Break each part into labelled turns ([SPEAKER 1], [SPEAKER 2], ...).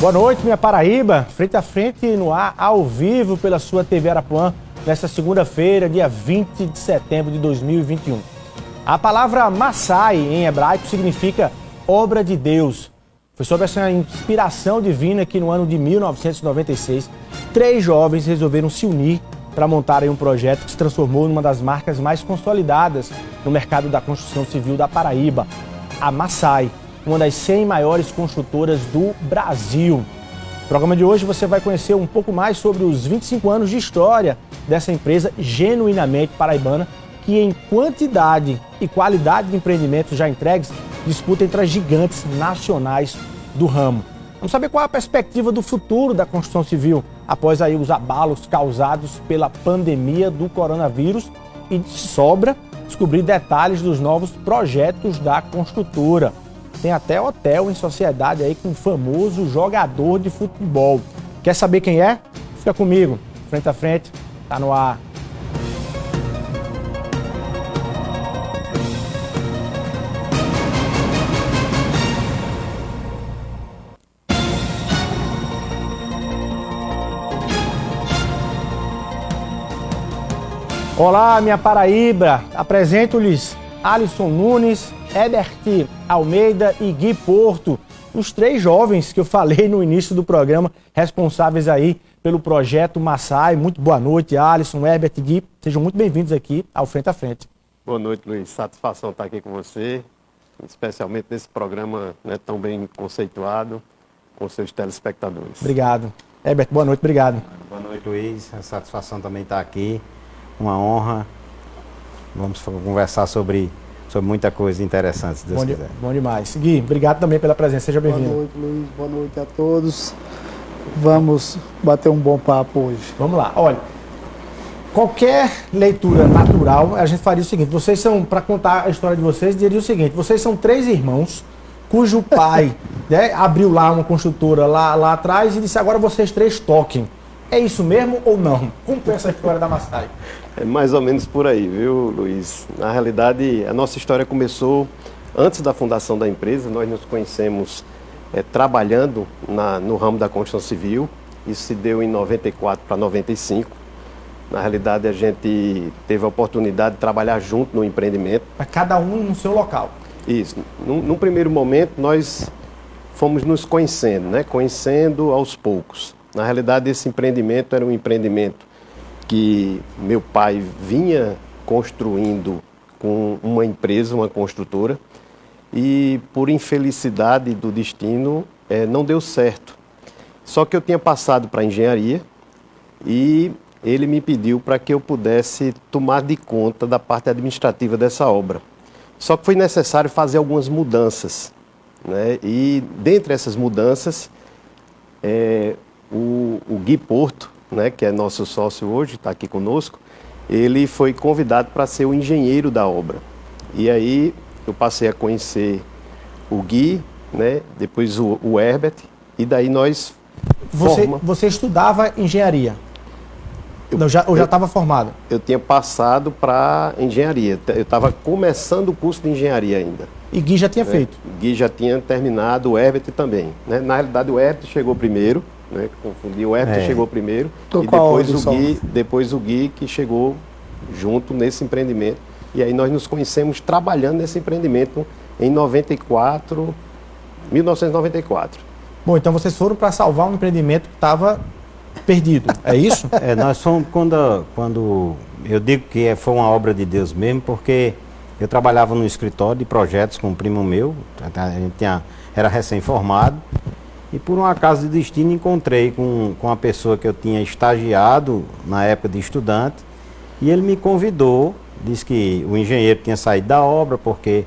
[SPEAKER 1] Boa noite, minha Paraíba. Frente a frente no ar, ao vivo pela sua TV Arapuã, nesta segunda-feira, dia 20 de setembro de 2021. A palavra Maasai, em hebraico, significa obra de Deus. Foi sob essa inspiração divina que no ano de 1996, 3 jovens resolveram se unir para montarem um projeto que se transformou numa das marcas mais consolidadas no mercado da construção civil da Paraíba, a Maasai, uma das 100 maiores construtoras do Brasil. No programa de hoje você vai conhecer um pouco mais sobre os 25 anos de história dessa empresa genuinamente paraibana, que em quantidade e qualidade de empreendimentos já entregues, disputa entre as gigantes nacionais do ramo. Vamos saber qual é a perspectiva do futuro da construção civil após aí os abalos causados pela pandemia do coronavírus e, de sobra, descobrir detalhes dos novos projetos da construtora. Tem até hotel em sociedade aí com um famoso jogador de futebol. Quer saber quem é? Fica comigo. Frente a frente, tá no ar. Olá, minha Paraíba. Apresento-lhes Alisson Nunes, Herbert Almeida e Gui Porto, os 3 jovens que eu falei no início do programa, responsáveis aí pelo projeto Maasai. Muito boa noite, Alisson, Herbert e Gui. Sejam muito bem-vindos aqui ao Frente a Frente.
[SPEAKER 2] Boa noite, Luiz. Satisfação estar aqui com você, especialmente nesse programa, né, tão bem conceituado, com seus telespectadores.
[SPEAKER 1] Obrigado. Herbert, boa noite, obrigado.
[SPEAKER 3] Boa noite, Luiz. A satisfação também estar aqui. Uma honra. Vamos conversar sobre muita coisa interessante, se Deus quiser.
[SPEAKER 1] Bom demais. Gui, obrigado também pela presença. Seja bem-vindo.
[SPEAKER 4] Boa noite, Luiz. Boa noite a todos. Vamos bater um bom papo hoje.
[SPEAKER 1] Vamos lá. Olha, qualquer leitura natural, a gente faria o seguinte. Vocês são, para contar a história de vocês, diria o seguinte. Vocês são 3 irmãos cujo pai né, abriu lá uma construtora lá atrás e disse, agora vocês 3 toquem. É isso mesmo ou não? Como foi essa história da Maasai?
[SPEAKER 2] É mais ou menos por aí, viu, Luiz? Na realidade, a nossa história começou antes da fundação da empresa. Nós nos conhecemos trabalhando no ramo da construção civil. Isso se deu em 94 para 95. Na realidade, a gente teve a oportunidade de trabalhar junto no empreendimento.
[SPEAKER 1] Para cada um no seu local.
[SPEAKER 2] Isso. Num primeiro momento, nós fomos nos conhecendo, né? Conhecendo aos poucos. Na realidade, esse empreendimento era um empreendimento que meu pai vinha construindo com uma empresa, uma construtora, e por infelicidade do destino não deu certo. Só que eu tinha passado para a engenharia e ele me pediu para que eu pudesse tomar de conta da parte administrativa dessa obra. Só que foi necessário fazer algumas mudanças, né? E dentre essas mudanças, o Gui Porto, né, que é nosso sócio hoje, está aqui conosco, ele foi convidado para ser o engenheiro da obra. E aí eu passei a conhecer o Gui, né, depois o Herbert, e daí nós
[SPEAKER 1] Você estudava engenharia? Eu já estava formado?
[SPEAKER 2] Eu tinha passado para engenharia. Eu estava começando o curso de engenharia ainda.
[SPEAKER 1] E Gui já tinha feito?
[SPEAKER 2] Gui já tinha terminado, o Herbert também. Né? Na realidade, o Herbert chegou primeiro. Né, confundi, o Herbert chegou primeiro e depois o Gui que chegou junto nesse empreendimento. E aí nós nos conhecemos trabalhando nesse empreendimento em 1994.
[SPEAKER 1] Bom, então vocês foram para salvar um empreendimento que estava perdido, é isso?
[SPEAKER 3] Nós fomos quando eu digo que foi uma obra de Deus mesmo, porque eu trabalhava no escritório de projetos com um primo meu, a gente era recém-formado. E por um acaso de destino encontrei com uma pessoa que eu tinha estagiado na época de estudante. E ele me convidou, disse que o engenheiro tinha saído da obra porque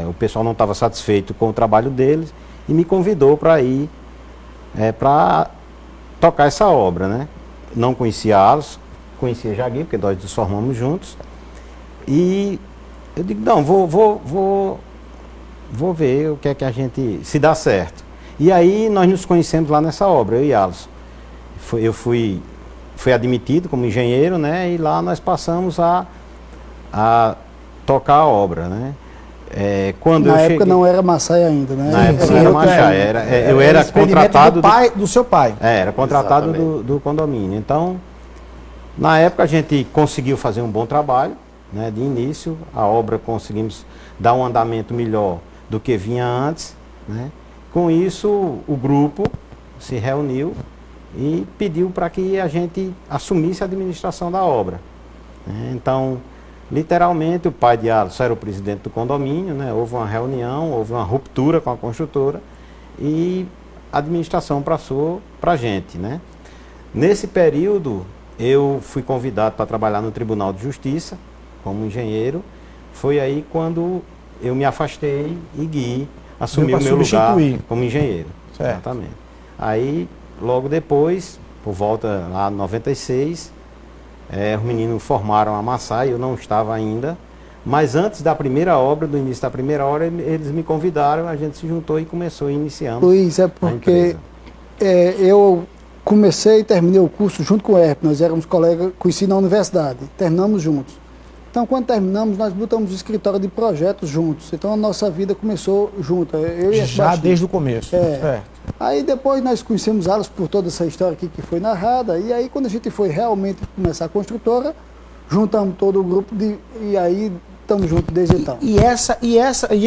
[SPEAKER 3] o pessoal não estava satisfeito com o trabalho deles. E me convidou para ir para tocar essa obra, né? Não conhecia a Alisson, conhecia Jagui, porque nós nos formamos juntos. E eu digo, não, vou ver o que é que a gente, se dá certo. E aí nós nos conhecemos lá nessa obra, eu e Alisson. Eu fui admitido como engenheiro, né? E lá nós passamos a tocar a obra, né? Quando
[SPEAKER 4] Na
[SPEAKER 3] eu
[SPEAKER 4] época
[SPEAKER 3] cheguei,
[SPEAKER 4] não era Massai ainda, né?
[SPEAKER 3] na época
[SPEAKER 1] Sim,
[SPEAKER 3] não era
[SPEAKER 1] eu
[SPEAKER 3] Machá,
[SPEAKER 1] tenho.
[SPEAKER 3] eu era
[SPEAKER 1] Esse empreendimento
[SPEAKER 3] contratado
[SPEAKER 1] do seu pai.
[SPEAKER 3] era contratado
[SPEAKER 2] Exatamente.
[SPEAKER 3] do condomínio. Então, na época a gente conseguiu fazer um bom trabalho, né, de início, a obra conseguimos dar um andamento melhor do que vinha antes, né? Com isso, o grupo se reuniu e pediu para que a gente assumisse a administração da obra, né? Então, literalmente, o pai de Alisson era o presidente do condomínio, né? Houve uma reunião, houve uma ruptura com a construtora e a administração passou para a gente, né? Nesse período, eu fui convidado para trabalhar no Tribunal de Justiça como engenheiro. Foi aí quando eu me afastei e Gui assumiu o meu lugar como engenheiro.
[SPEAKER 1] Certo.
[SPEAKER 3] Exatamente. Aí, logo depois, por volta lá em 96, os meninos formaram a Massai, eu não estava ainda. Mas antes da primeira obra, do início da primeira obra, eles me convidaram, a gente se juntou e começou, iniciamos
[SPEAKER 4] Luiz, é
[SPEAKER 3] a
[SPEAKER 4] porque
[SPEAKER 3] empresa.
[SPEAKER 4] eu comecei e terminei o curso junto com o Herp, nós éramos colegas, conheci na universidade, terminamos juntos. Então, quando terminamos, nós botamos o escritório de projetos juntos. Então, a nossa vida começou junta. Eu e a
[SPEAKER 1] Já
[SPEAKER 4] Sebastião.
[SPEAKER 1] desde o começo.
[SPEAKER 4] É.
[SPEAKER 1] Certo.
[SPEAKER 4] Aí depois nós conhecemos Alas por toda essa história aqui que foi narrada. E aí, quando a gente foi realmente começar a construtora, juntamos todo o grupo e aí estamos juntos desde então.
[SPEAKER 1] E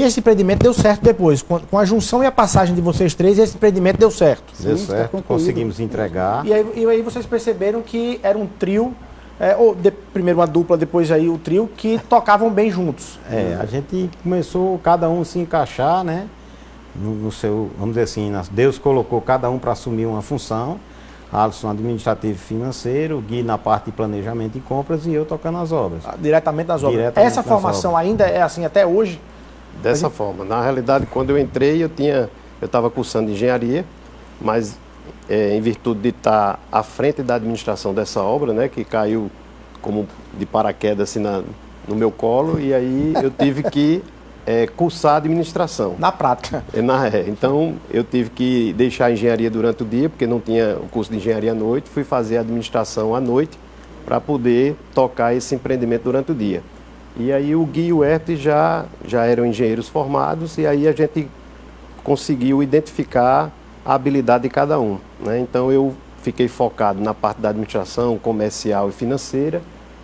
[SPEAKER 1] esse empreendimento deu certo depois. Com a junção e a passagem de vocês três, esse empreendimento deu certo.
[SPEAKER 3] Deu
[SPEAKER 4] Sim, tá
[SPEAKER 3] certo,
[SPEAKER 4] concluído.
[SPEAKER 3] conseguimos entregar.
[SPEAKER 1] E aí vocês perceberam que era um trio, primeiro uma dupla, depois aí o trio, que tocavam bem juntos.
[SPEAKER 3] A gente começou cada um se encaixar, né? No seu, vamos dizer assim, Deus colocou cada um para assumir uma função. Alisson administrativo e financeiro, Gui na parte de planejamento e compras e eu tocando as obras.
[SPEAKER 1] Diretamente nas obras.
[SPEAKER 3] Diretamente
[SPEAKER 1] Essa
[SPEAKER 3] nas
[SPEAKER 1] formação
[SPEAKER 3] obras.
[SPEAKER 1] ainda é assim até hoje?
[SPEAKER 2] Dessa forma. Na realidade, quando eu entrei, eu estava cursando engenharia, mas em virtude de estar à frente da administração dessa obra, né, que caiu como de paraquedas assim, no meu colo, e aí eu tive que cursar administração.
[SPEAKER 1] Na prática.
[SPEAKER 2] Então, eu tive que deixar a engenharia durante o dia, porque não tinha o curso de engenharia à noite, fui fazer a administração à noite para poder tocar esse empreendimento durante o dia. E aí o Gui e o Herp já eram engenheiros formados, e aí a gente conseguiu identificar a habilidade de cada um, né? Então eu fiquei focado na parte da administração comercial e financeira,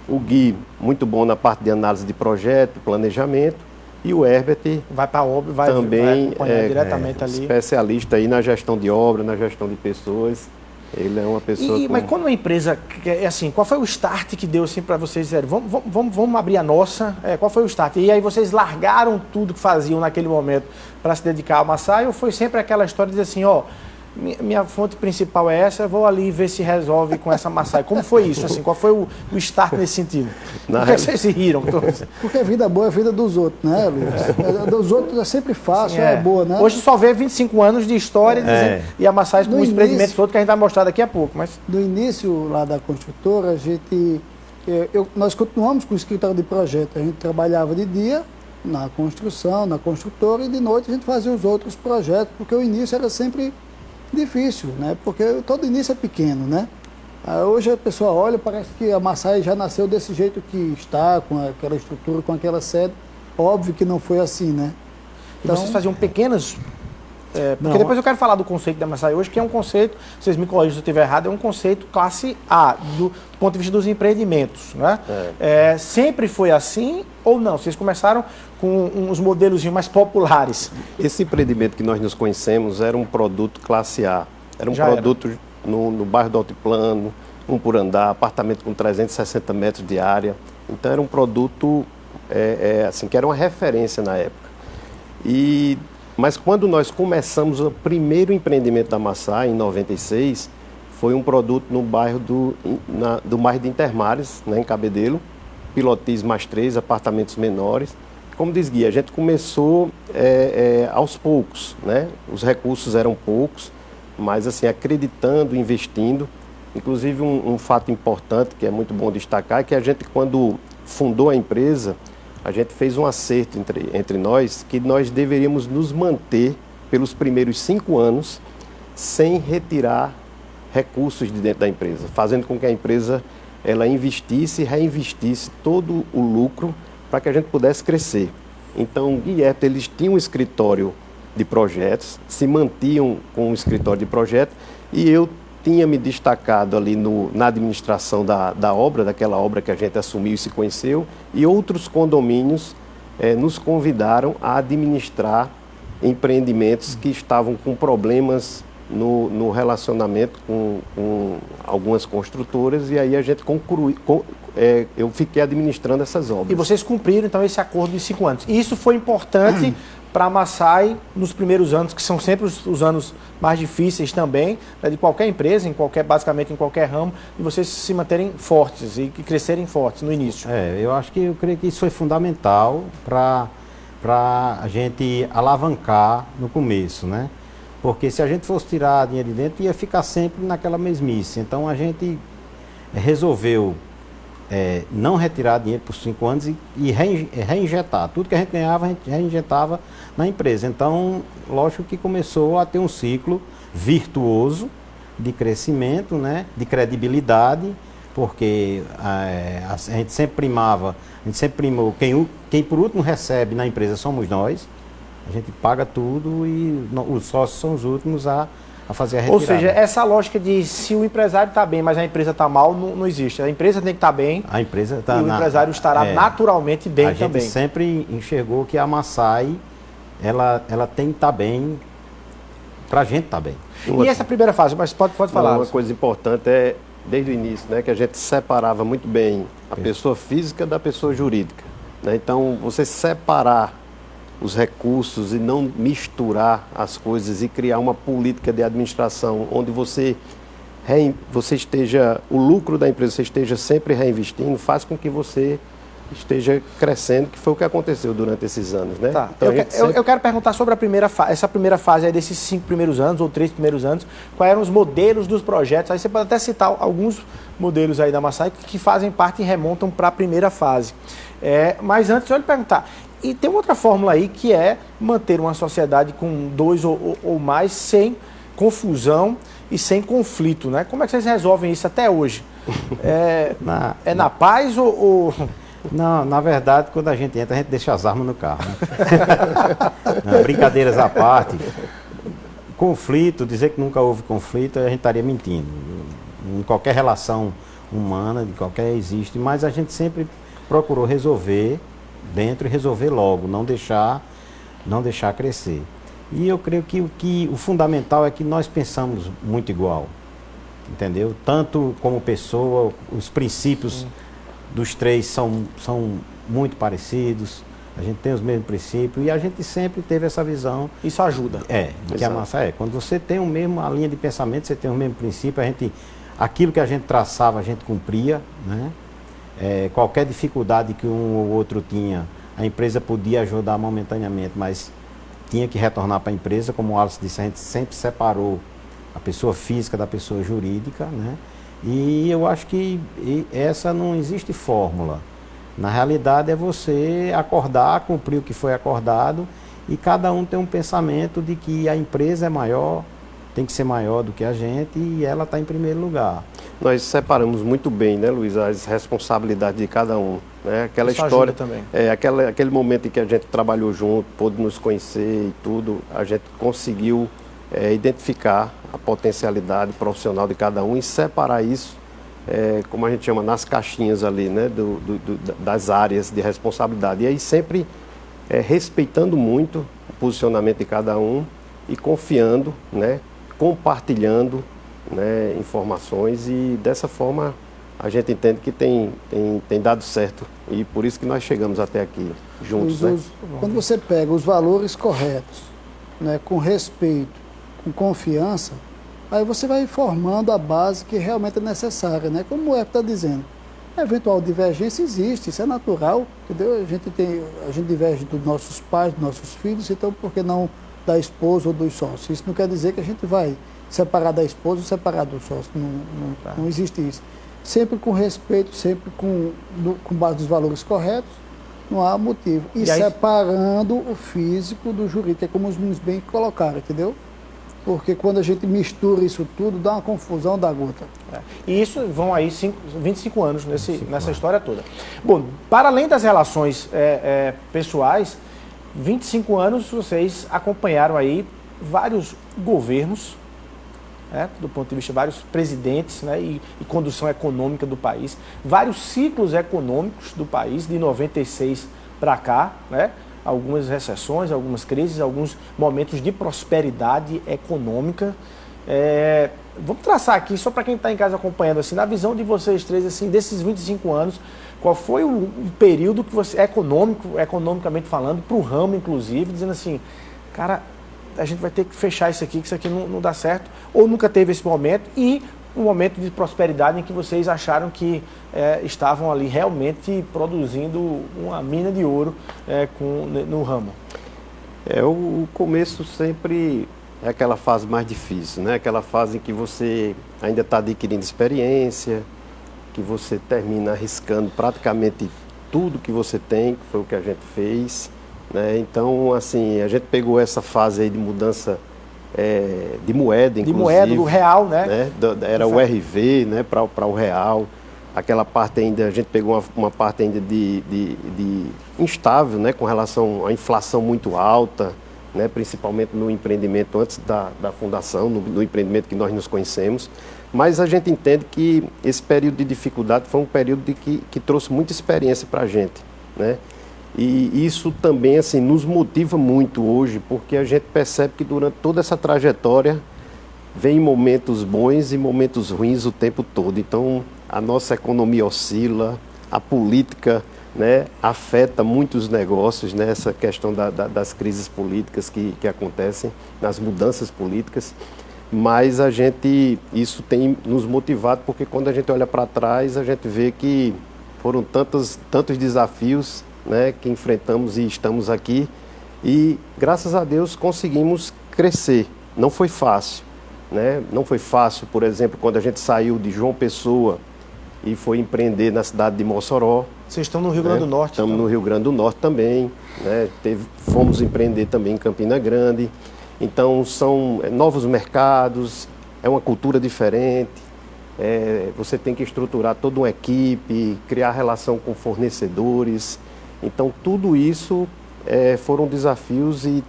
[SPEAKER 2] o Gui muito bom na parte de análise de projeto, planejamento, e o Herbert
[SPEAKER 1] Vai para a obra, vai
[SPEAKER 2] também
[SPEAKER 1] acompanhar diretamente ali.
[SPEAKER 2] especialista aí na gestão de obra, na gestão de pessoas. Ele é uma pessoa
[SPEAKER 1] Mas quando uma empresa, assim, qual foi o start que deu assim para vocês dizerem, vamos abrir a nossa, qual foi o start? E aí vocês largaram tudo que faziam naquele momento para se dedicar ao Massai, ou foi sempre aquela história de dizer assim, minha fonte principal é essa, eu vou ali ver se resolve com essa Massai. Como foi isso? Assim, qual foi o start nesse sentido? Por que vocês se riram?
[SPEAKER 4] Porque a vida boa é a vida dos outros, né, Luiz? Dos outros é sempre fácil, é boa, né?
[SPEAKER 1] Hoje só vê 25 anos de história e a Massai com os empreendimentos outros que a gente vai mostrar daqui a pouco. Mas...
[SPEAKER 4] No início lá da construtora, nós continuamos com o escritório de projeto. A gente trabalhava de dia na construção, na construtora, e de noite a gente fazia os outros projetos, porque o início era sempre difícil, né? Porque todo início é pequeno, né? Hoje a pessoa olha, parece que a Massai já nasceu desse jeito que está, com aquela estrutura, com aquela sede. Óbvio que não foi assim, né?
[SPEAKER 1] Então, vocês faziam pequenas... porque depois eu quero falar do conceito da Massai hoje, que é um conceito, vocês me corrigem se eu estiver errado, é um conceito classe A, do ponto de vista dos empreendimentos, né? Sempre foi assim ou não? Vocês começaram com uns modelos mais populares?
[SPEAKER 2] Esse empreendimento que nós nos conhecemos era um produto classe A. Era um produto no bairro do Altiplano, um por andar, apartamento com 360 metros de área. Então era um produto assim, que era uma referência na época. Mas quando nós começamos o primeiro empreendimento da Massai, em 96, foi um produto no bairro do bairro de Intermares, né, em Cabedelo, pilotis mais 3, apartamentos menores. Como diz Gui, a gente começou aos poucos, né? Os recursos eram poucos, mas assim, acreditando, investindo. Inclusive um fato importante, que é muito bom destacar, é que a gente, quando fundou a empresa, a gente fez um acerto entre nós, que nós deveríamos nos manter pelos primeiros 5 anos sem retirar recursos de dentro da empresa, fazendo com que a empresa ela investisse e reinvestisse todo o lucro para que a gente pudesse crescer. Então, Guieta, eles tinham um escritório de projetos, se mantinham com o escritório de projetos, e eu tinha me destacado ali na administração da obra, daquela obra que a gente assumiu e se conheceu, e outros condomínios nos convidaram a administrar empreendimentos que estavam com problemas no relacionamento com algumas construtoras, e aí a gente eu fiquei administrando essas obras.
[SPEAKER 1] E vocês cumpriram, então, esse acordo de 5 anos. E isso foi importante para a Massai nos primeiros anos, que são sempre os anos mais difíceis também, né, de qualquer empresa, basicamente em qualquer ramo, e vocês se manterem fortes e crescerem fortes no início.
[SPEAKER 3] Eu creio que isso foi fundamental para a gente alavancar no começo, né? Porque se a gente fosse tirar dinheiro de dentro, ia ficar sempre naquela mesmice. Então a gente resolveu não retirar dinheiro por 5 anos e reinjetar. Tudo que a gente ganhava, a gente reinjetava na empresa. Então, lógico que começou a ter um ciclo virtuoso de crescimento, né, de credibilidade, porque a gente sempre primou, quem por último recebe na empresa somos nós, a gente paga tudo e os sócios são os últimos a fazer a retirada.
[SPEAKER 1] Ou seja, essa lógica de se o empresário está bem, mas a empresa está mal, não existe. A empresa tem que estar bem,
[SPEAKER 3] a empresa tá
[SPEAKER 1] e o empresário estará naturalmente bem também.
[SPEAKER 3] A gente sempre enxergou que a Massai, ela tem que estar bem, para a gente estar bem.
[SPEAKER 1] E essa primeira fase, mas pode falar.
[SPEAKER 2] Uma coisa importante desde o início, né, que a gente separava muito bem a pessoa física da pessoa jurídica, né? Então, você separar os recursos e não misturar as coisas e criar uma política de administração onde você esteja, o lucro da empresa você esteja sempre reinvestindo, faz com que você esteja crescendo, que foi o que aconteceu durante esses anos, né?
[SPEAKER 1] Tá.
[SPEAKER 2] Então,
[SPEAKER 1] eu quero perguntar sobre essa primeira fase aí desses 5 primeiros anos ou 3 primeiros anos, quais eram os modelos dos projetos. Aí você pode até citar alguns modelos aí da Massai que fazem parte e remontam para a primeira fase. Mas antes, eu lhe perguntar, e tem outra fórmula aí que é manter uma sociedade com 2 ou mais sem confusão e sem conflito, né? Como é que vocês resolvem isso até hoje? Na paz ou...
[SPEAKER 3] Não, na verdade, quando a gente entra, a gente deixa as armas no carro. Né? Não, brincadeiras à parte, conflito, dizer que nunca houve conflito, a gente estaria mentindo. Em qualquer relação humana, existe, mas a gente sempre procurou resolver dentro e resolver logo, não deixar crescer. E eu creio que o fundamental é que nós pensamos muito igual, entendeu? Tanto como pessoa, os princípios dos 3 são muito parecidos, a gente tem os mesmos princípios e a gente sempre teve essa visão.
[SPEAKER 1] Isso ajuda.
[SPEAKER 3] De que a Massai quando você tem a linha de pensamento, você tem o mesmo princípio, aquilo que a gente traçava, a gente cumpria, né? Qualquer dificuldade que um ou outro tinha, a empresa podia ajudar momentaneamente, mas tinha que retornar para a empresa. Como o Alisson disse, a gente sempre separou a pessoa física da pessoa jurídica, né? E eu acho que essa não existe fórmula. Na realidade é você acordar, cumprir o que foi acordado, e cada um tem um pensamento de que a empresa é maior, tem que ser maior do que a gente e ela está em primeiro lugar.
[SPEAKER 2] Nós separamos muito bem, né, Luiz, as responsabilidades de cada um, né? Aquela
[SPEAKER 1] isso
[SPEAKER 2] história,
[SPEAKER 1] também.
[SPEAKER 2] Aquele momento em que a gente trabalhou junto, pôde nos conhecer e tudo, a gente conseguiu identificar a potencialidade profissional de cada um e separar isso, como a gente chama, nas caixinhas ali, né, das áreas de responsabilidade. E aí sempre respeitando muito o posicionamento de cada um e confiando, né, compartilhando, né, informações, e dessa forma a gente entende que tem dado certo e por isso que nós chegamos até aqui juntos. Né?
[SPEAKER 4] Quando você pega os valores corretos, né, com respeito, com confiança, aí você vai formando a base que realmente é necessária, né? Como o Herto está dizendo, eventual divergência existe, isso é natural, entendeu? A gente diverge dos nossos pais, dos nossos filhos, então por que não da esposa ou dos sócios? Isso não quer dizer que a gente vai separar da esposa ou separar do sócio, não existe isso. Sempre com respeito, sempre com base nos valores corretos, não há motivo. E separando o físico do jurídico, é como os meninos bem colocaram, entendeu? Porque quando a gente mistura isso tudo, dá uma confusão da gota.
[SPEAKER 1] E isso vão aí 25 anos nessa história toda. Bom, para além das relações pessoais, 25 anos vocês acompanharam aí vários governos, do ponto de vista de vários presidentes, e condução econômica do país, vários ciclos econômicos do país, de 96 para cá, algumas recessões, algumas crises, alguns momentos de prosperidade econômica. Vamos traçar aqui, só para quem está em casa acompanhando, assim, na visão de vocês três, assim, desses 25 anos, qual foi o período que você, economicamente falando, para o ramo, inclusive, dizendo assim, cara, a gente vai ter que fechar isso aqui, que isso aqui não dá certo, ou nunca teve esse momento, e um momento de prosperidade em que vocês acharam que estavam ali realmente produzindo uma mina de ouro no ramo?
[SPEAKER 2] O começo sempre é aquela fase mais difícil, né? Aquela fase em que você ainda está adquirindo experiência, que você termina arriscando praticamente tudo que você tem, que foi o que a gente fez, né? Então, assim, a gente pegou essa fase aí de mudança de moeda, inclusive. De moeda,
[SPEAKER 1] do real, né?
[SPEAKER 2] Era o RV, né, para o real. Aquela parte ainda, a gente pegou uma parte ainda de instável, né, com relação à inflação muito alta, né, principalmente no empreendimento antes da fundação, no empreendimento que nós nos conhecemos. Mas a gente entende que esse período de dificuldade foi um período que trouxe muita experiência para a gente, né? E isso também, assim, nos motiva muito hoje, porque a gente percebe que durante toda essa trajetória vem momentos bons e momentos ruins o tempo todo. Então, a nossa economia oscila, a política, né, afeta muitos negócios, né, essa questão das crises políticas que acontecem, nas mudanças políticas. Mas isso tem nos motivado, porque quando a gente olha para trás, a gente vê que foram tantos desafios, né, que enfrentamos e estamos aqui. E, graças a Deus, conseguimos crescer. Não foi fácil, né? Não foi fácil, por exemplo, quando a gente saiu de João Pessoa e foi empreender na cidade de Mossoró.
[SPEAKER 1] Vocês estão no Rio Grande do Norte?
[SPEAKER 2] Estamos no Rio Grande do Norte também, né? Fomos empreender também em Campina Grande. Então, são novos mercados, é uma cultura diferente, você tem que estruturar toda uma equipe, criar relação com fornecedores. Então, tudo isso foram desafios e,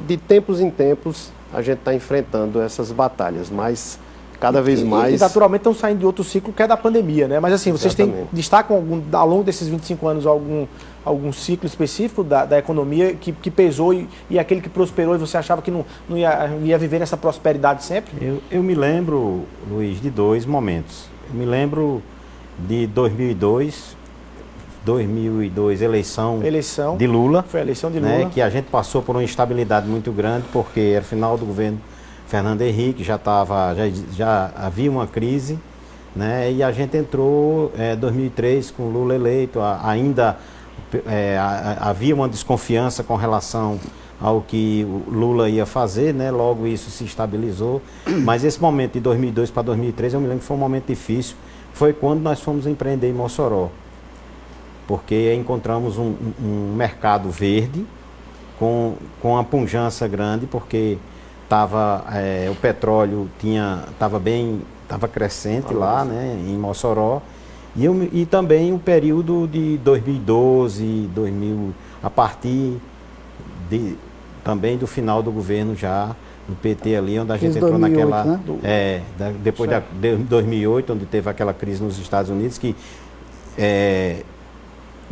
[SPEAKER 2] de tempos em tempos, a gente está enfrentando essas batalhas, mas cada vez mais...
[SPEAKER 1] E naturalmente estão saindo de outro ciclo que é da pandemia, né? Mas assim, vocês destacam ao longo desses 25 anos algum ciclo específico da economia que pesou e aquele que prosperou e você achava que não ia viver nessa prosperidade sempre?
[SPEAKER 3] Eu me lembro, Luiz, de dois momentos. Eu me lembro de 2002, eleição de Lula.
[SPEAKER 1] Foi a eleição de Lula.
[SPEAKER 3] Né, que a gente passou por uma instabilidade muito grande, porque era final do governo Fernando Henrique, já havia uma crise, né, e a gente entrou em 2003 com Lula eleito, ainda havia uma desconfiança com relação ao que o Lula ia fazer, né, logo isso se estabilizou, mas esse momento de 2002 para 2003, eu me lembro que foi um momento difícil, foi quando nós fomos empreender em Mossoró, porque encontramos um mercado verde, com uma pujança grande, porque o petróleo estava crescente lá, né, em Mossoró, e também o período de 2012, a partir também do final do governo já, do PT ali, onde a gente entrou 2008, naquela... Né? Depois de 2008, onde teve aquela crise nos Estados Unidos, que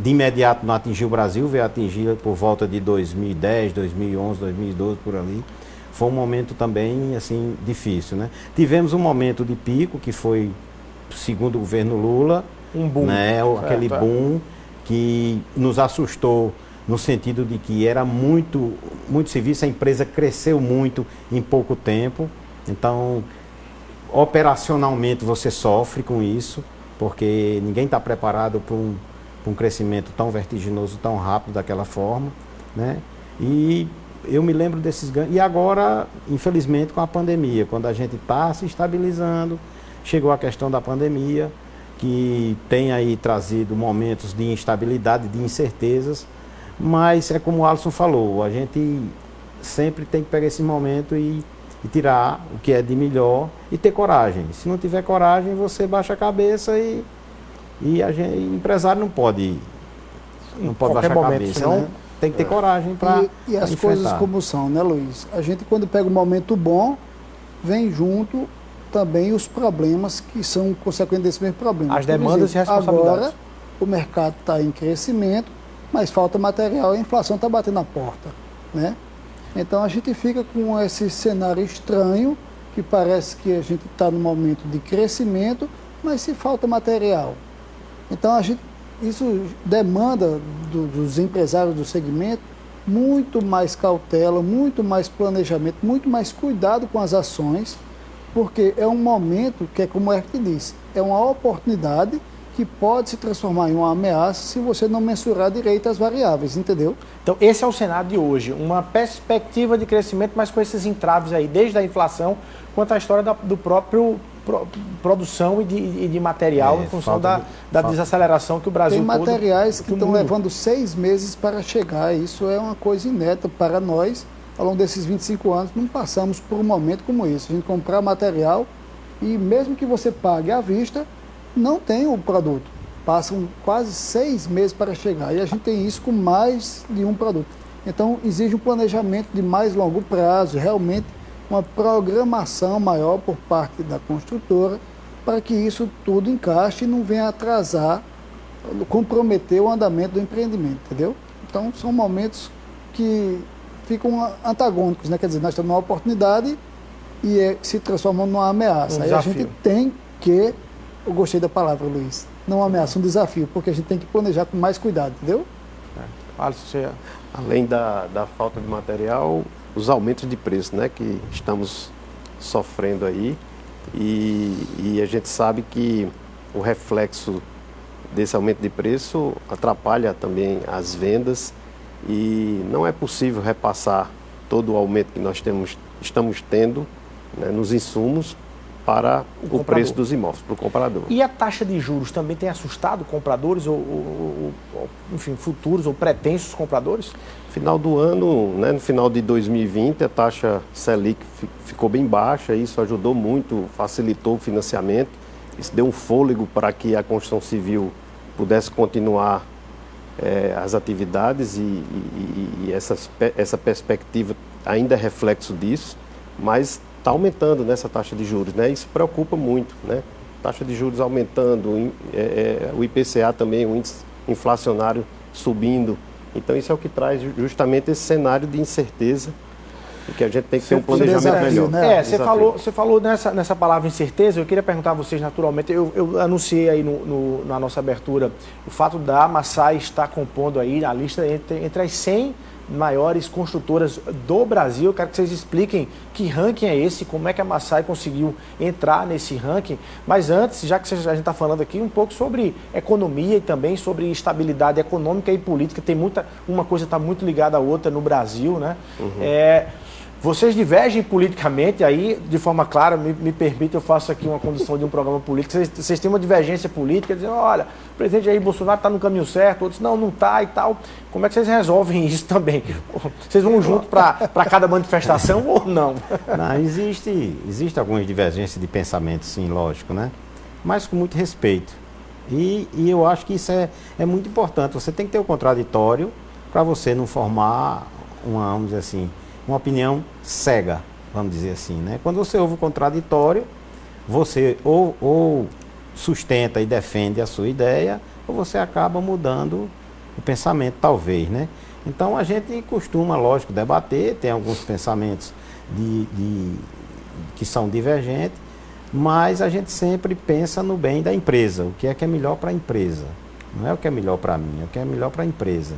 [SPEAKER 3] de imediato não atingiu o Brasil, veio atingir por volta de 2010, 2011, 2012, por ali. Foi um momento também, assim, difícil, né? Tivemos um momento de pico, que foi, segundo o governo Lula,
[SPEAKER 1] um boom,
[SPEAKER 3] né? Aquele boom que nos assustou no sentido de que era muito serviço, a empresa cresceu muito em pouco tempo. Então, operacionalmente você sofre com isso, porque ninguém está preparado para um crescimento tão vertiginoso, tão rápido daquela forma, né? E eu me lembro desses ganhos. E agora, infelizmente, com a pandemia, quando a gente está se estabilizando, chegou a questão da pandemia, que tem aí trazido momentos de instabilidade, de incertezas, mas é como o Alisson falou, a gente sempre tem que pegar esse momento e tirar o que é de melhor e ter coragem. Se não tiver coragem, você baixa a cabeça e empresário não pode baixar a cabeça,
[SPEAKER 1] senão,
[SPEAKER 3] né? tem que ter coragem para
[SPEAKER 4] E as coisas como são, né, Luiz? A gente, quando pega um momento bom, vem junto também os problemas que são consequentes desse mesmo problema.
[SPEAKER 1] As demandas e responsabilidades.
[SPEAKER 4] Agora, o mercado está em crescimento, mas falta material e a inflação está batendo na porta, né? Então, a gente fica com esse cenário estranho, que parece que a gente está num momento de crescimento, mas se falta material. Então, isso demanda dos empresários do segmento muito mais cautela, muito mais planejamento, muito mais cuidado com as ações, porque é um momento que, é como o Eric disse, é uma oportunidade que pode se transformar em uma ameaça se você não mensurar direito as variáveis, entendeu?
[SPEAKER 1] Então, esse é o cenário de hoje, uma perspectiva de crescimento, mas com esses entraves aí, desde a inflação, quanto à história do próprio produção e de material, em função da desaceleração que o Brasil...
[SPEAKER 4] Tem materiais que estão levando 6 meses para chegar, isso é uma coisa ineta para nós. Ao longo desses 25 anos, não passamos por um momento como esse. A gente comprar material e mesmo que você pague à vista, não tem o produto. Passam quase 6 meses para chegar. E a gente tem isso com mais de um produto. Então, exige um planejamento de mais longo prazo, realmente uma programação maior por parte da construtora para que isso tudo encaixe e não venha atrasar, comprometer o andamento do empreendimento, entendeu? Então, são momentos que ficam antagônicos, né? Quer dizer, nós estamos numa oportunidade e se transformam numa ameaça. Aí a gente tem que, eu gostei da palavra, Luiz, não uma ameaça, um desafio, porque a gente tem que planejar com mais cuidado, entendeu?
[SPEAKER 2] Além da falta de material, os aumentos de preço, né, que estamos sofrendo aí, e a gente sabe que o reflexo desse aumento de preço atrapalha também as vendas e não é possível repassar todo o aumento que nós estamos tendo, né, nos insumos para o preço dos imóveis, para o comprador.
[SPEAKER 1] E a taxa de juros também tem assustado compradores enfim, futuros ou pretensos compradores?
[SPEAKER 2] Final do ano, né, no final de 2020, a taxa Selic ficou bem baixa, isso ajudou muito, facilitou o financiamento, isso deu um fôlego para que a construção civil pudesse continuar as atividades e essa perspectiva ainda é reflexo disso, mas está aumentando nessa taxa de juros, né? Isso preocupa muito, né? Taxa de juros aumentando, o IPCA também, o índice inflacionário subindo. Então isso é o que traz justamente esse cenário de incerteza e que a gente tem que ter um planejamento melhor.
[SPEAKER 1] Né? Você falou nessa palavra incerteza, eu queria perguntar a vocês naturalmente, eu anunciei aí na nossa abertura o fato da Massai estar compondo aí a lista entre as 100 maiores construtoras do Brasil. Eu quero que vocês expliquem que ranking é esse, como é que a Massai conseguiu entrar nesse ranking. Mas antes, já que a gente está falando aqui um pouco sobre economia e também sobre estabilidade econômica e política, uma coisa está muito ligada à outra no Brasil, né? Vocês divergem politicamente, aí, de forma clara, me permite, eu faço aqui uma condução de um programa político, vocês têm uma divergência política, dizendo, olha, o presidente Jair Bolsonaro está no caminho certo, outros não está e tal. Como é que vocês resolvem isso também? Vocês vão junto para cada manifestação ou não?
[SPEAKER 3] Não, existe algumas divergências de pensamento, sim, lógico, né? Mas com muito respeito. E eu acho que isso é muito importante. Você tem que ter o contraditório para você não formar vamos dizer assim, uma opinião cega, vamos dizer assim, né? Quando você ouve o contraditório, você ou sustenta e defende a sua ideia, ou você acaba mudando o pensamento, talvez, né? Então a gente costuma, lógico, debater, tem alguns pensamentos que são divergentes, mas a gente sempre pensa no bem da empresa, o que é melhor para a empresa. Não é o que é melhor para mim, é o que é melhor para a empresa.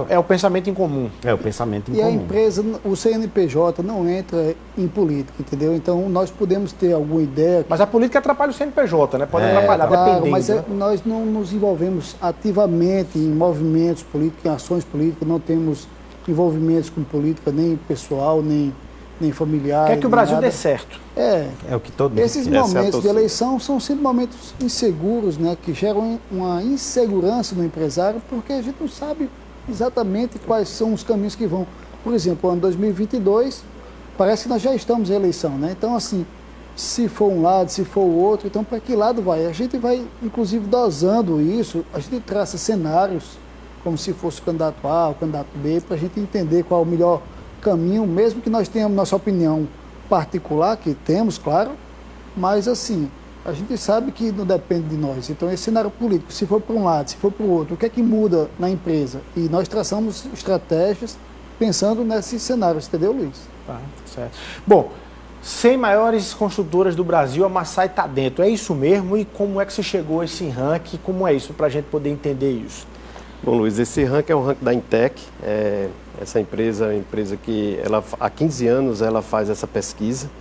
[SPEAKER 1] É o pensamento em comum.
[SPEAKER 3] É o pensamento em
[SPEAKER 4] comum.
[SPEAKER 3] E
[SPEAKER 4] a empresa, o CNPJ não entra em política, entendeu? Então nós podemos ter alguma ideia...
[SPEAKER 1] Mas a política atrapalha o CNPJ, né? Pode atrapalhar, dependendo.
[SPEAKER 4] Mas
[SPEAKER 1] né?
[SPEAKER 4] Nós não nos envolvemos ativamente em movimentos políticos, em ações políticas, não temos envolvimentos com política, nem pessoal, nem familiar.
[SPEAKER 1] Quer que o Brasil dê certo.
[SPEAKER 4] É
[SPEAKER 3] o que todo mundo
[SPEAKER 4] Esses momentos de eleição são sempre momentos inseguros, né? Que geram uma insegurança no empresário, porque a gente não sabe exatamente quais são os caminhos que vão. Por exemplo, ano 2022, parece que nós já estamos em eleição, né? Então, assim, se for um lado, se for o outro, então para que lado vai? A gente vai, inclusive, dosando isso, a gente traça cenários como se fosse o candidato A, o candidato B, para a gente entender qual é o melhor caminho, mesmo que nós tenhamos nossa opinião particular, que temos, claro, mas assim, a gente sabe que não depende de nós. Então, esse cenário político, se for para um lado, se for para o outro, o que é que muda na empresa? E nós traçamos estratégias pensando nesses cenários, entendeu, Luiz?
[SPEAKER 1] Tá, certo. Bom, 100 maiores construtoras do Brasil, a Massai está dentro. É isso mesmo? E como é que você chegou a esse ranking? Como é isso, para a gente poder entender isso?
[SPEAKER 2] Bom, Luiz, esse ranking é o ranking da Intec. Essa empresa é uma empresa que há 15 anos ela faz essa pesquisa.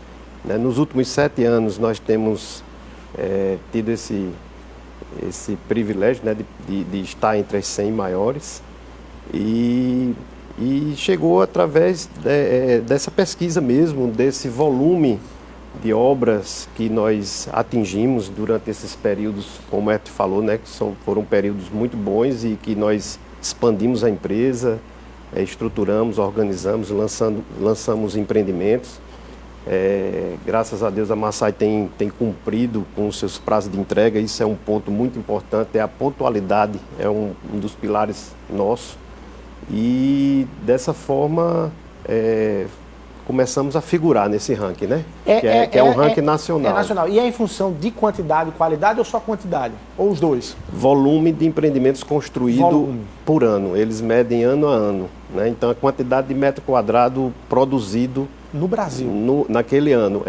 [SPEAKER 2] Né? Nos últimos 7 anos nós temos tido esse privilégio, né, de estar entre as 100 maiores. E chegou através dessa pesquisa mesmo, desse volume de obras que nós atingimos durante esses períodos, como o falou, né, que foram períodos muito bons e que nós expandimos a empresa, estruturamos, organizamos, lançamos empreendimentos. Graças a Deus a Massai tem cumprido com os seus prazos de entrega. Isso é um ponto muito importante, a pontualidade é um dos pilares nossos. E dessa forma começamos a figurar nesse ranking, né? Que é um ranking nacional.
[SPEAKER 1] É nacional. E é em função de quantidade e qualidade ou só quantidade? Ou os dois?
[SPEAKER 2] Volume de empreendimentos construídos por ano. Eles medem ano a ano. Né? Então a quantidade de metro quadrado produzido
[SPEAKER 1] no Brasil.
[SPEAKER 2] Naquele ano.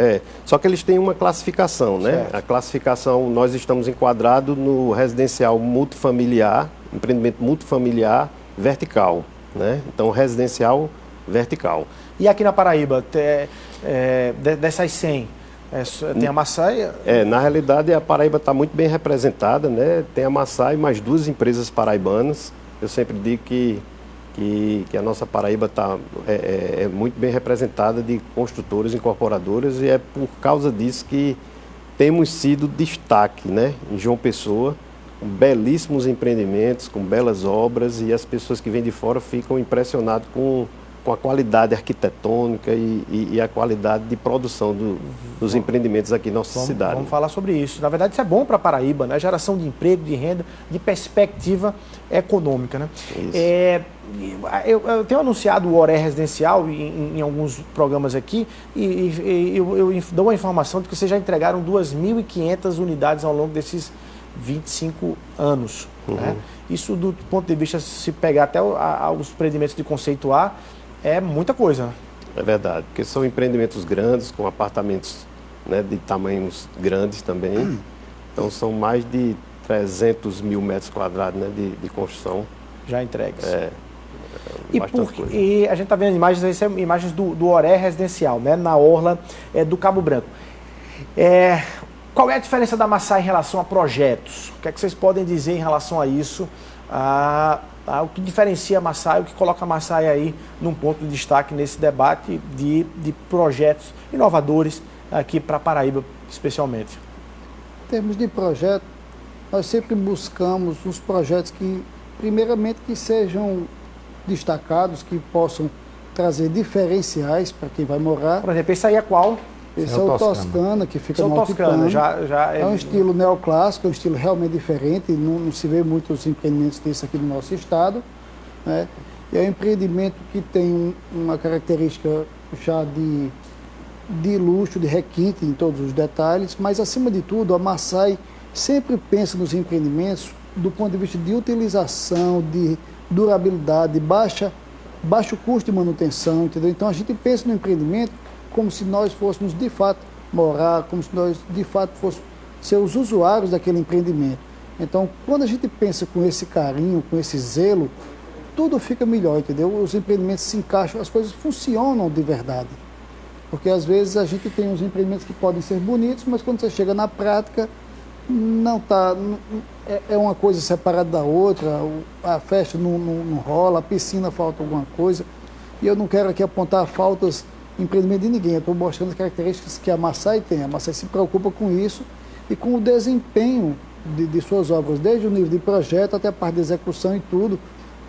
[SPEAKER 2] Só que eles têm uma classificação, né?
[SPEAKER 1] Certo.
[SPEAKER 2] A classificação, nós estamos enquadrados no residencial multifamiliar, empreendimento multifamiliar vertical, né? Então, residencial vertical.
[SPEAKER 1] E aqui na Paraíba, dessas 100, tem a Massai?
[SPEAKER 2] Na realidade, a Paraíba está muito bem representada, né? Tem a Massai e mais 2 empresas paraibanas. Eu sempre digo que a nossa Paraíba está muito bem representada de construtores, incorporadoras, e é por causa disso que temos sido destaque, né, em João Pessoa, com belíssimos empreendimentos, com belas obras, e as pessoas que vêm de fora ficam impressionadas com a qualidade arquitetônica e a qualidade de produção dos empreendimentos aqui na nossa cidade.
[SPEAKER 1] Vamos falar sobre isso. Na verdade, isso é bom para a Paraíba, né? Geração de emprego, de renda, de perspectiva econômica, né? Eu tenho anunciado o Oré Residencial em alguns programas aqui e eu dou a informação de que vocês já entregaram 2.500 unidades ao longo desses 25 anos. Né? Isso, do ponto de vista, se pegar até os empreendimentos de conceito A, é muita coisa.
[SPEAKER 2] É verdade, porque são empreendimentos grandes, com apartamentos, né, de tamanhos grandes também. Então são mais de 300 mil metros quadrados, né, de construção.
[SPEAKER 1] Já entregues.
[SPEAKER 2] Bastante coisa.
[SPEAKER 1] E a gente está vendo imagens, aí são imagens do Oré Residencial, né, na orla do Cabo Branco. Qual é a diferença da Massai em relação a projetos? O que é que vocês podem dizer em relação a isso? O que diferencia a Massai, o que coloca a Massai aí num ponto de destaque nesse debate de projetos inovadores aqui para Paraíba, especialmente?
[SPEAKER 4] Em termos de projeto, nós sempre buscamos os projetos que, primeiramente, que sejam destacados, que possam trazer diferenciais para quem vai morar.
[SPEAKER 1] Por exemplo, esse aí é qual?
[SPEAKER 4] Esse é o Toscana, que fica no Altipano. É um estilo neoclássico, é um estilo realmente diferente, não se vê muitos empreendimentos desse aqui no nosso estado. Né? E é um empreendimento que tem uma característica já de luxo, de requinte em todos os detalhes, mas acima de tudo a Massai sempre pensa nos empreendimentos do ponto de vista de utilização, de durabilidade, baixo custo de manutenção, entendeu? Então a gente pensa no empreendimento como se nós fôssemos de fato morar, como se nós de fato fôssemos ser os usuários daquele empreendimento. Então, quando a gente pensa com esse carinho, com esse zelo, tudo fica melhor, entendeu? Os empreendimentos se encaixam, as coisas funcionam de verdade. Porque às vezes a gente tem uns empreendimentos que podem ser bonitos, mas quando você chega na prática, é uma coisa separada da outra, a festa não rola, a piscina falta alguma coisa. E eu não quero aqui apontar faltas empreendimento de ninguém, eu estou mostrando as características que a Massai tem. A Massai se preocupa com isso e com o desempenho de suas obras, desde o nível de projeto até a parte de execução e tudo,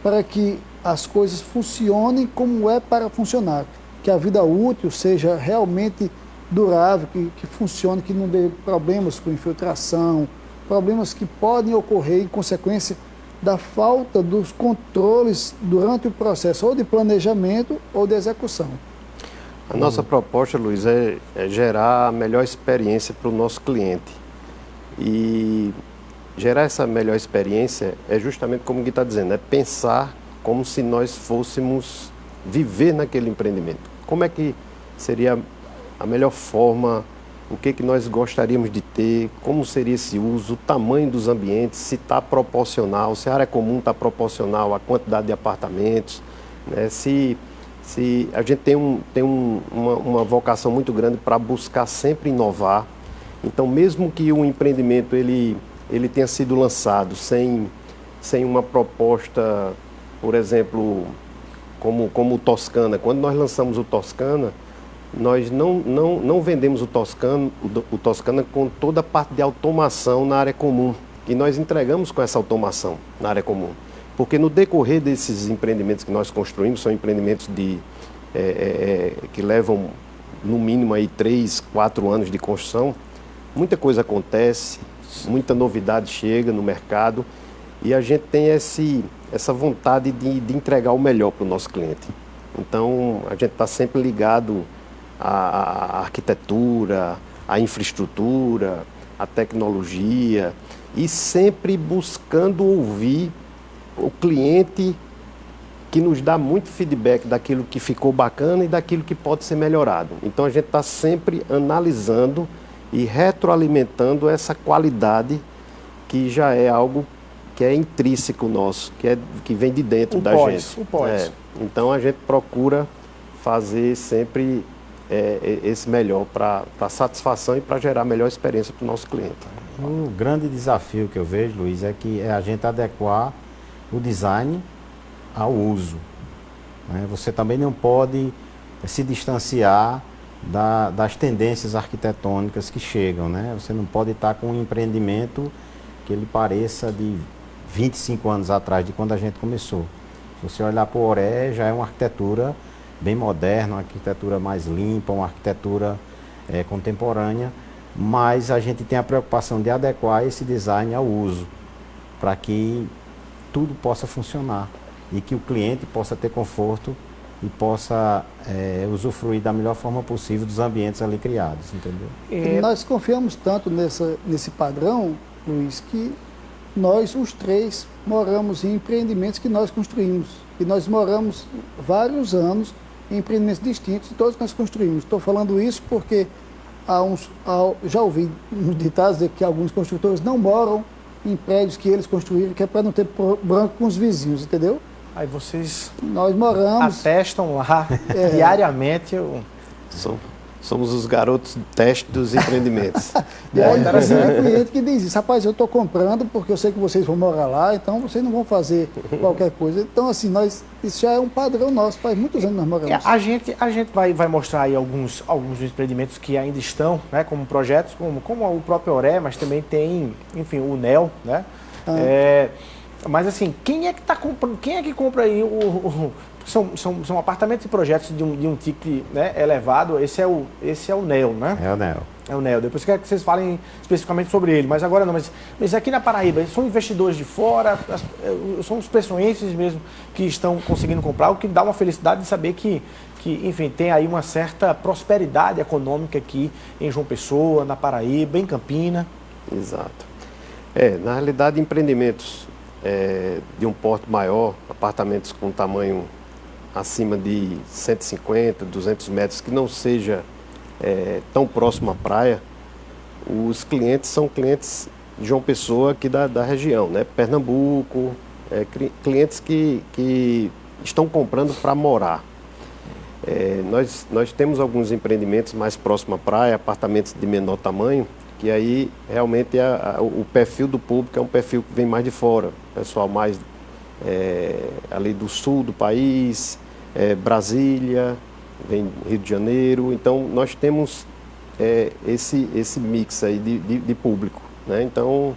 [SPEAKER 4] para que as coisas funcionem como é para funcionar, que a vida útil seja realmente durável, que funcione, que não dê problemas com infiltração, problemas que podem ocorrer em consequência da falta dos controles durante o processo ou de planejamento ou de execução.
[SPEAKER 2] A nossa proposta, Luiz, é gerar a melhor experiência para o nosso cliente. E gerar essa melhor experiência é justamente como o Gui está dizendo, é pensar como se nós fôssemos viver naquele empreendimento. Como é que seria a melhor forma, o que nós gostaríamos de ter, como seria esse uso, o tamanho dos ambientes, se está proporcional, se a área comum está proporcional à quantidade de apartamentos, né? Se a gente tem uma vocação muito grande para buscar sempre inovar. Então, mesmo que o empreendimento ele tenha sido lançado sem uma proposta, por exemplo, como o Toscana. Quando nós lançamos o Toscana, nós não vendemos o Toscana com toda a parte de automação na área comum, que nós entregamos com essa automação na área comum. Porque no decorrer desses empreendimentos que nós construímos, são empreendimentos que levam no mínimo aí 3, 4 anos de construção, muita coisa acontece, muita novidade chega no mercado e a gente tem essa vontade de entregar o melhor para o nosso cliente. Então, a gente está sempre ligado à arquitetura, à infraestrutura, à tecnologia e sempre buscando ouvir o cliente, que nos dá muito feedback daquilo que ficou bacana e daquilo que pode ser melhorado. Então a gente está sempre analisando e retroalimentando essa qualidade que já é algo que é intrínseco nosso, que vem de dentro da gente. Então a gente procura fazer sempre esse melhor para satisfação e para gerar a melhor experiência para o nosso cliente.
[SPEAKER 3] O grande desafio que eu vejo, Luiz, é a gente adequar o design ao uso, né? Você também não pode se distanciar das tendências arquitetônicas que chegam, né? Você não pode estar com um empreendimento que ele pareça de 25 anos atrás, de quando a gente começou. Se você olhar para o Oré, já é uma arquitetura bem moderna, uma arquitetura mais limpa, uma arquitetura contemporânea, mas a gente tem a preocupação de adequar esse design ao uso, para que tudo possa funcionar e que o cliente possa ter conforto e possa usufruir da melhor forma possível dos ambientes ali criados, entendeu?
[SPEAKER 4] E nós confiamos tanto nesse padrão, Luiz, que nós, os três, moramos em empreendimentos que nós construímos. E nós moramos vários anos em empreendimentos distintos e todos nós construímos. Estou falando isso porque já ouvi ditados de que alguns construtores não moram em prédios que eles construíram, que é para não ter branco com os vizinhos, entendeu?
[SPEAKER 1] Aí vocês
[SPEAKER 4] nós moramos,
[SPEAKER 1] atestam lá diariamente.
[SPEAKER 2] Somos os garotos de teste dos empreendimentos.
[SPEAKER 4] E aí tem cliente que diz isso: rapaz, eu estou comprando porque eu sei que vocês vão morar lá, então vocês não vão fazer qualquer coisa. Então, assim, isso já é um padrão nosso, faz muitos anos que nós moramos.
[SPEAKER 1] A gente vai mostrar aí alguns empreendimentos que ainda estão, né, como projetos, como o próprio Oré, mas também tem, enfim, o NEL, né? Mas assim, quem é que está comprando? Quem é que compra aí são apartamentos e projetos de um ticket, né, elevado. Esse é o NEL, né?
[SPEAKER 3] É o NEL.
[SPEAKER 1] É o NEL. Depois quero que vocês falem especificamente sobre ele. Mas agora não. Mas aqui na Paraíba, são investidores de fora, são os pessoenses mesmo que estão conseguindo comprar, o que dá uma felicidade de saber que enfim, tem aí uma certa prosperidade econômica aqui em João Pessoa, na Paraíba, em Campina.
[SPEAKER 2] Exato. Na realidade, empreendimentos de um porte maior, apartamentos com tamanho acima de 150, 200 metros, que não seja tão próximo à praia, os clientes são clientes de João Pessoa aqui da região, né? Pernambuco, clientes que estão comprando para morar. Nós temos alguns empreendimentos mais próximos à praia, apartamentos de menor tamanho, que aí realmente o perfil do público é um perfil que vem mais de fora, pessoal mais ali do sul do país, Brasília, vem Rio de Janeiro. Então nós temos esse mix aí de público, né? Então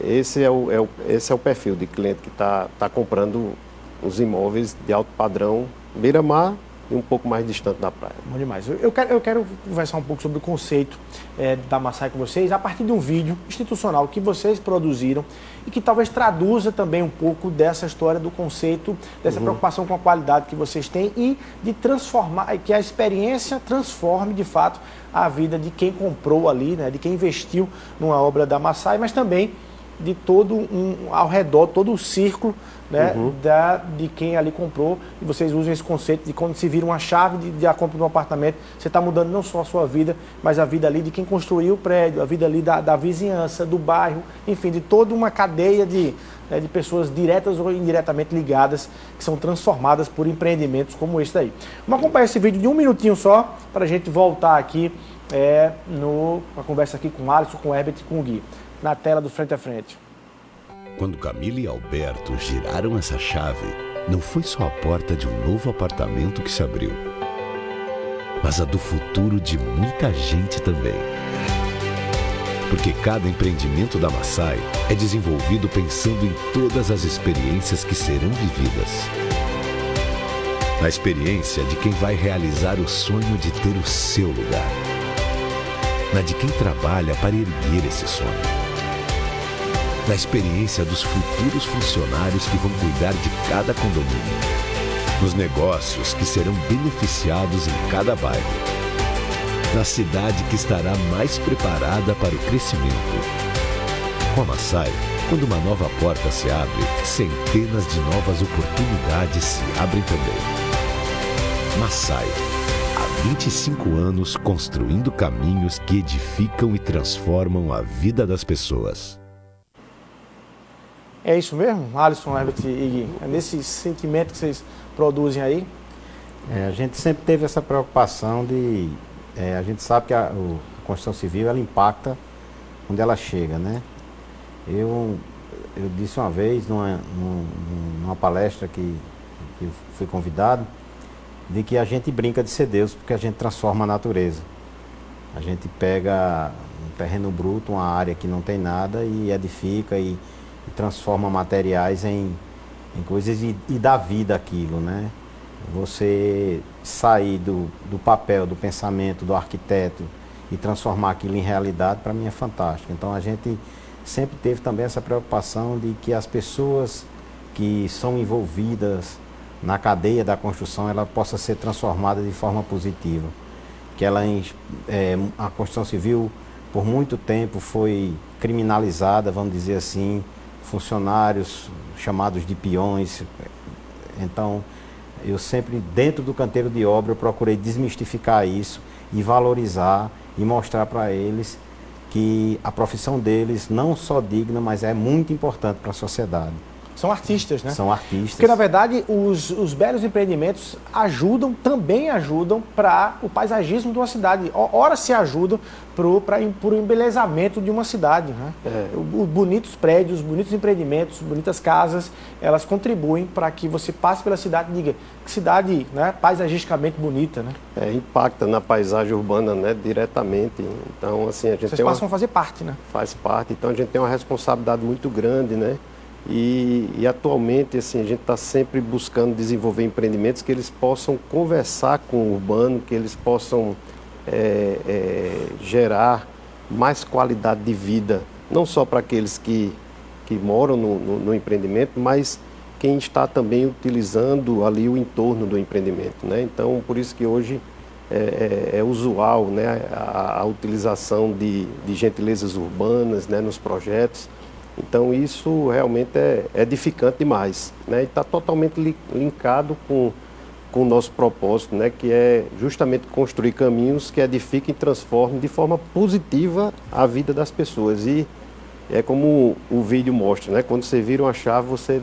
[SPEAKER 2] esse é o perfil de cliente que está comprando os imóveis de alto padrão, beira-mar e um pouco mais distante da praia.
[SPEAKER 1] Bom demais. Eu quero conversar um pouco sobre o conceito da Massai com vocês, a partir de um vídeo institucional que vocês produziram e que talvez traduza também um pouco dessa história do conceito, dessa preocupação com a qualidade que vocês têm e de transformar, que a experiência transforme de fato a vida de quem comprou ali, né, de quem investiu numa obra da Massai, mas também de todo ao redor, todo o círculo, né, de quem ali comprou, e vocês usam esse conceito de quando se vira uma chave de a compra de um apartamento, você está mudando não só a sua vida, mas a vida ali de quem construiu o prédio, a vida ali da vizinhança, do bairro, enfim, de toda uma cadeia de pessoas diretas ou indiretamente ligadas, que são transformadas por empreendimentos como esse daí. Vamos acompanhar esse vídeo de um minutinho só, para a gente voltar aqui uma conversa aqui com o Alisson, com o Herbert e com o Gui, na tela do Frente a Frente.
[SPEAKER 5] Quando Camila e Alberto giraram essa chave, não foi só a porta de um novo apartamento que se abriu, mas a do futuro de muita gente também. Porque cada empreendimento da Massai é desenvolvido pensando em todas as experiências que serão vividas. Na experiência de quem vai realizar o sonho de ter o seu lugar. Na de quem trabalha para erguer esse sonho. Na experiência dos futuros funcionários que vão cuidar de cada condomínio. Nos negócios que serão beneficiados em cada bairro. Na cidade que estará mais preparada para o crescimento. Com a Massai, quando uma nova porta se abre, centenas de novas oportunidades se abrem também. Massai, há 25 anos construindo caminhos que edificam e transformam a vida das pessoas.
[SPEAKER 1] É isso mesmo, Alisson, Herbert e Gui? É nesse sentimento que vocês produzem aí?
[SPEAKER 3] A gente sempre teve essa preocupação de... a gente sabe que a construção civil, ela impacta onde ela chega, né? Eu disse uma vez, numa palestra que eu fui convidado, de que a gente brinca de ser Deus, porque a gente transforma a natureza. A gente pega um terreno bruto, uma área que não tem nada, e edifica e transforma materiais em coisas e dá vida àquilo, né? Você sair do papel, do pensamento, do arquiteto e transformar aquilo em realidade, para mim é fantástico. Então a gente sempre teve também essa preocupação de que as pessoas que são envolvidas na cadeia da construção, ela possa ser transformada de forma positiva. Que a construção civil, por muito tempo, foi criminalizada, vamos dizer assim, funcionários chamados de peões. Então, eu sempre, dentro do canteiro de obra, eu procurei desmistificar isso e valorizar e mostrar para eles que a profissão deles não só digna, mas é muito importante para a sociedade.
[SPEAKER 1] São artistas, né?
[SPEAKER 3] São artistas.
[SPEAKER 1] Porque, na verdade, os belos empreendimentos também ajudam para o paisagismo de uma cidade. Ora se ajudam para o embelezamento de uma cidade, né? Bonitos prédios, bonitos empreendimentos, bonitas casas, elas contribuem para que você passe pela cidade e diga que cidade, né, paisagisticamente bonita, né?
[SPEAKER 2] Impacta na paisagem urbana, né, diretamente. Então, assim, a gente
[SPEAKER 1] Vocês passam a fazer parte, né?
[SPEAKER 2] Faz parte. Então, a gente tem uma responsabilidade muito grande, né? E atualmente, assim, a gente está sempre buscando desenvolver empreendimentos que eles possam conversar com o urbano, que eles possam gerar mais qualidade de vida, não só para aqueles que moram no empreendimento, mas quem está também utilizando ali o entorno do empreendimento, né? Então, por isso que hoje é usual, né, a utilização de gentilezas urbanas, né, nos projetos. Então isso realmente é edificante demais, né? E está totalmente linkado com o nosso propósito, né? Que é justamente construir caminhos que edifiquem e transformem de forma positiva a vida das pessoas. E é como o vídeo mostra, né? Quando você vira uma chave, você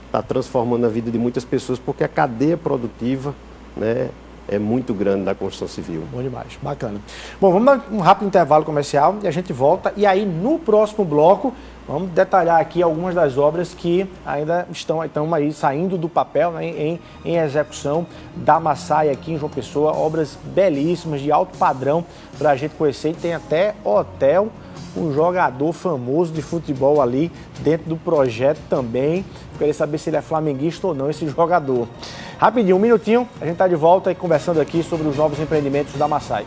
[SPEAKER 2] está transformando a vida de muitas pessoas, porque a cadeia produtiva, né, é muito grande da construção civil.
[SPEAKER 1] Bom demais, bacana. Bom, vamos dar um rápido intervalo comercial e a gente volta. E aí, no próximo bloco, vamos detalhar aqui algumas das obras que ainda estão aí saindo do papel, né, em execução da Massai aqui em João Pessoa. Obras belíssimas, de alto padrão, para a gente conhecer. E tem até hotel, um jogador famoso de futebol ali dentro do projeto também. Queria saber se ele é flamenguista ou não, esse jogador. Rapidinho, um minutinho, a gente está de volta e conversando aqui sobre os novos empreendimentos da Massai.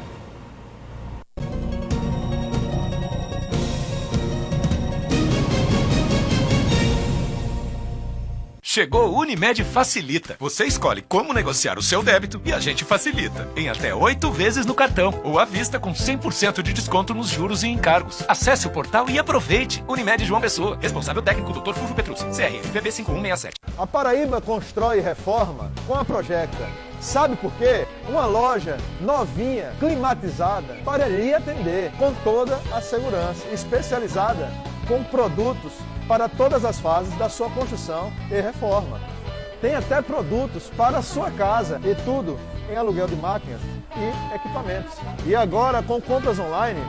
[SPEAKER 6] Chegou o Unimed Facilita. Você escolhe como negociar o seu débito e a gente facilita. Em até 8 vezes no cartão ou à vista com 100% de desconto nos juros e encargos. Acesse o portal e aproveite. Unimed João Pessoa. Responsável técnico Dr. Fulvio Petruzzi. CRM PB 5167.
[SPEAKER 7] A Paraíba constrói e reforma com a Projecta. Sabe por quê? Uma loja novinha, climatizada, para lhe atender com toda a segurança, especializada com produtos para todas as fases da sua construção e reforma. Tem até produtos para a sua casa e tudo em aluguel de máquinas e equipamentos. E agora com compras online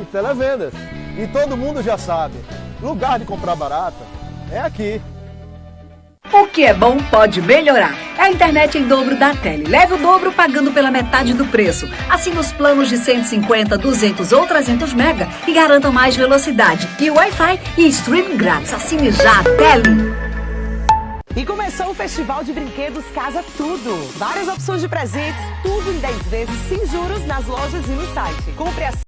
[SPEAKER 7] e televendas. E todo mundo já sabe, lugar de comprar barato é aqui.
[SPEAKER 8] O que é bom pode melhorar. É a internet em dobro da Tele. Leve o dobro pagando pela metade do preço. Assine os planos de 150, 200 ou 300 mega e garanta mais velocidade. E Wi-Fi e streaming grátis. Assine já a Tele.
[SPEAKER 9] E começou o Festival de Brinquedos Casa Tudo. Várias opções de presentes, tudo em 10 vezes sem juros nas lojas e no site. Compre a